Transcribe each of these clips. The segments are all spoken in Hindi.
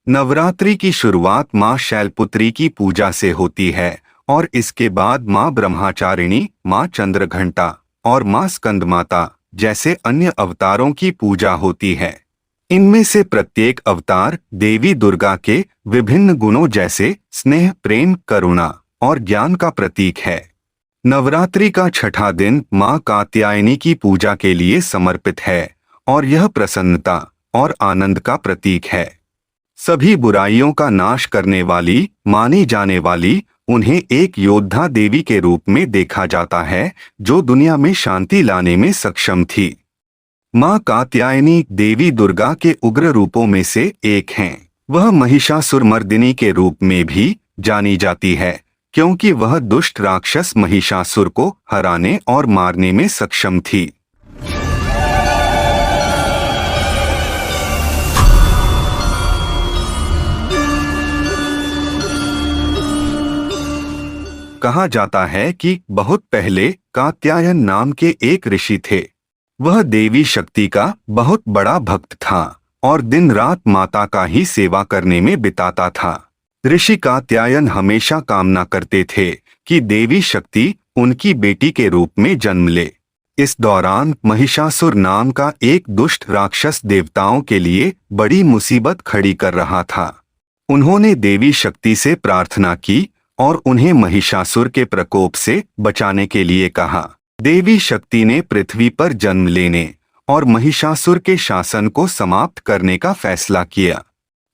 नवरात्रि की शुरुआत माँ शैलपुत्री की पूजा से होती है और इसके बाद माँ ब्रह्मचारिणी, माँ चंद्रघंटा और माँ स्कंदमाता जैसे अन्य अवतारों की पूजा होती है। इनमें से प्रत्येक अवतार देवी दुर्गा के विभिन्न गुणों जैसे स्नेह, प्रेम, करुणा और ज्ञान का प्रतीक है। नवरात्रि का छठा दिन माँ कात्यायनी की पूजा के लिए समर्पित है और यह प्रसन्नता और आनंद का प्रतीक है। सभी बुराइयों का नाश करने वाली मानी जाने वाली उन्हें एक योद्धा देवी के रूप में देखा जाता है जो दुनिया में शांति लाने में सक्षम थी। माँ कात्यायनी देवी दुर्गा के उग्र रूपों में से एक हैं। वह महिषासुरमर्दिनी के रूप में भी जानी जाती है क्योंकि वह दुष्ट राक्षस महिषासुर को हराने और मारने में सक्षम थी। कहा जाता है कि बहुत पहले कात्यायन नाम के एक ऋषि थे। वह देवी शक्ति का बहुत बड़ा भक्त था और दिन रात माता का ही सेवा करने में बिताता था। ऋषि कात्यायन हमेशा कामना करते थे कि देवी शक्ति उनकी बेटी के रूप में जन्म ले। इस दौरान महिषासुर नाम का एक दुष्ट राक्षस देवताओं के लिए बड़ी मुसीबत खड़ी कर रहा था। उन्होंने देवी शक्ति से प्रार्थना की और उन्हें महिषासुर के प्रकोप से बचाने के लिए कहा। देवी शक्ति ने पृथ्वी पर जन्म लेने और महिषासुर के शासन को समाप्त करने का फैसला किया।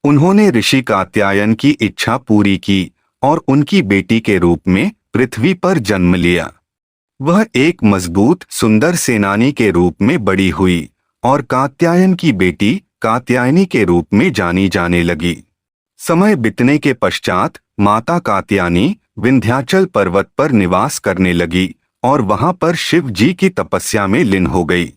उन्होंने ऋषि कात्यायन की इच्छा पूरी की और उनकी बेटी के रूप में पृथ्वी पर जन्म लिया। वह एक मजबूत सुंदर सेनानी के रूप में बड़ी हुई और कात्यायन की बेटी कात्यायनी के रूप में जानी जाने लगी। समय बीतने के पश्चात माता कात्यायनी विंध्याचल पर्वत पर निवास करने लगी और वहां पर शिव जी की तपस्या में लीन हो गई।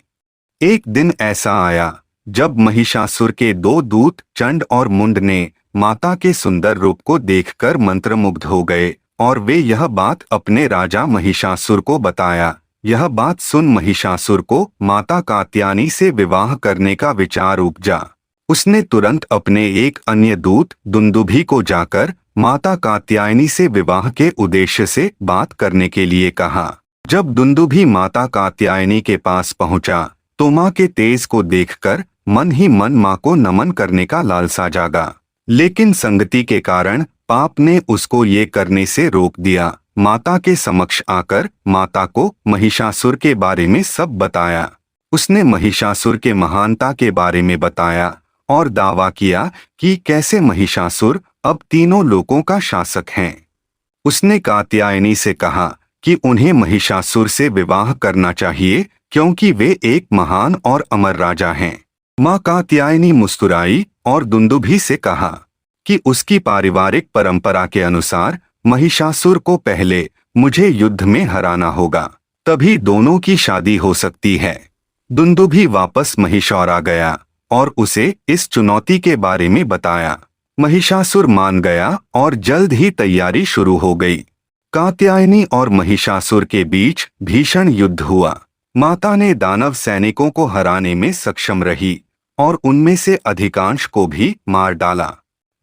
एक दिन ऐसा आया जब महिषासुर के दो दूत चंड और मुंड ने माता के सुंदर रूप को देखकर मंत्रमुग्ध हो गए और वे यह बात अपने राजा महिषासुर को बताया। यह बात सुन महिषासुर को माता कात्यायनी से विवाह करने का विचार उपजा। उसने तुरंत अपने एक अन्य दूत दुंदुभी को जाकर माता कात्यायनी से विवाह के उद्देश्य से बात करने के लिए कहा। जब दुंदुभी माता कात्यायनी के पास पहुंचा तो मां के तेज को देखकर मन ही मन मां को नमन करने का लालसा जागा, लेकिन संगति के कारण पाप ने उसको ये करने से रोक दिया। माता के समक्ष आकर माता को महिषासुर के बारे में सब बताया। उसने महिषासुर के महानता के बारे में बताया और दावा किया कि कैसे महिषासुर अब तीनों लोकों का शासक है। उसने कात्यायनी से कहा कि उन्हें महिषासुर से विवाह करना चाहिए क्योंकि वे एक महान और अमर राजा हैं। माँ कात्यायनी मुस्कुराई और दुंदुभी से कहा कि उसकी पारिवारिक परंपरा के अनुसार महिषासुर को पहले मुझे युद्ध में हराना होगा, तभी दोनों की शादी हो सकती है। दुंदुभी वापस महिषौर आ गया और उसे इस चुनौती के बारे में बताया। महिषासुर मान गया और जल्द ही तैयारी शुरू हो गई। कात्यायनी और महिषासुर के बीच भीषण युद्ध हुआ। माता ने दानव सैनिकों को हराने में सक्षम रही और उनमें से अधिकांश को भी मार डाला।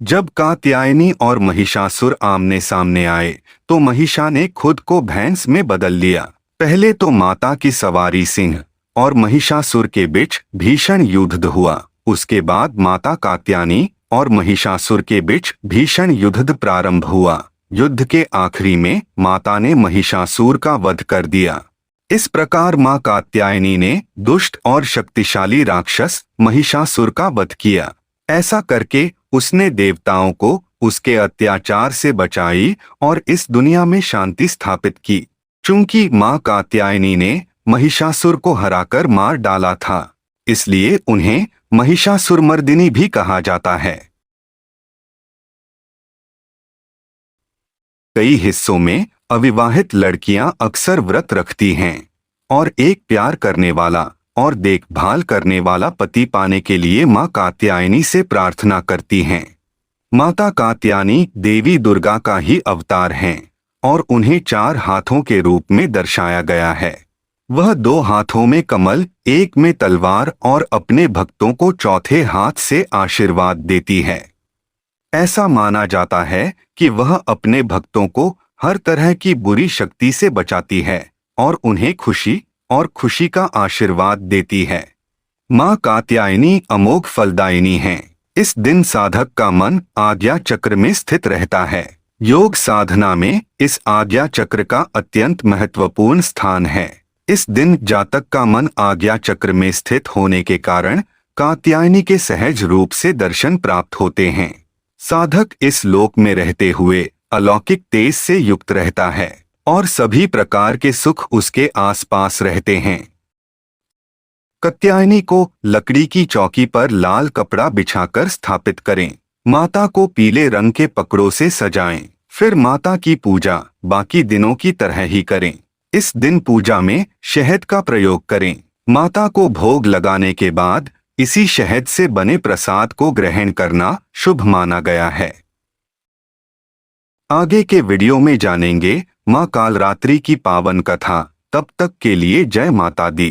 जब कात्यायनी और महिषासुर आमने सामने आए तो महिषा ने खुद को भैंस में बदल लिया। पहले तो माता की सवारी सिंह और महिषासुर के बीच भीषण युद्ध हुआ। उसके बाद माता कात्यायनी और महिषासुर के बीच भीषण युद्ध प्रारंभ हुआ। युद्ध के आखिरी में माता ने महिषासुर का वध कर दिया। इस प्रकार माँ कात्यायनी ने दुष्ट और शक्तिशाली राक्षस महिषासुर का वध किया। ऐसा करके उसने देवताओं को उसके अत्याचार से बचाई और इस दुनिया में शांति स्थापित की। चूंकि माँ कात्यायनी ने महिषासुर को हराकर मार डाला था, इसलिए उन्हें महिषासुरमर्दिनी भी कहा जाता है। कई हिस्सों में अविवाहित लड़कियां अक्सर व्रत रखती हैं और एक प्यार करने वाला और देखभाल करने वाला पति पाने के लिए माँ कात्यायनी से प्रार्थना करती हैं। माता कात्यायनी देवी दुर्गा का ही अवतार हैं और उन्हें 4 हाथों के रूप में दर्शाया गया है। वह 2 हाथों में कमल, एक में तलवार और अपने भक्तों को चौथे हाथ से आशीर्वाद देती है। ऐसा माना जाता है कि वह अपने भक्तों को हर तरह की बुरी शक्ति से बचाती है और उन्हें खुशी और खुशी का आशीर्वाद देती है। माँ कात्यायनी अमोघ फलदायिनी हैं। इस दिन साधक का मन आज्ञा चक्र में स्थित रहता है। योग साधना में इस आज्ञा चक्र का अत्यंत महत्वपूर्ण स्थान है। इस दिन जातक का मन आज्ञा चक्र में स्थित होने के कारण कात्यायनी के सहज रूप से दर्शन प्राप्त होते हैं। साधक इस लोक में रहते हुए अलौकिक तेज से युक्त रहता है और सभी प्रकार के सुख उसके आसपास रहते हैं। कात्यायनी को लकड़ी की चौकी पर लाल कपड़ा बिछाकर स्थापित करें। माता को पीले रंग के पकड़ों से सजाएं। फिर माता की पूजा बाकी दिनों की तरह ही करें। इस दिन पूजा में शहद का प्रयोग करें। माता को भोग लगाने के बाद इसी शहद से बने प्रसाद को ग्रहण करना शुभ माना गया है। आगे के वीडियो में जानेंगे मां कालरात्रि की पावन कथा। तब तक के लिए जय माता दी।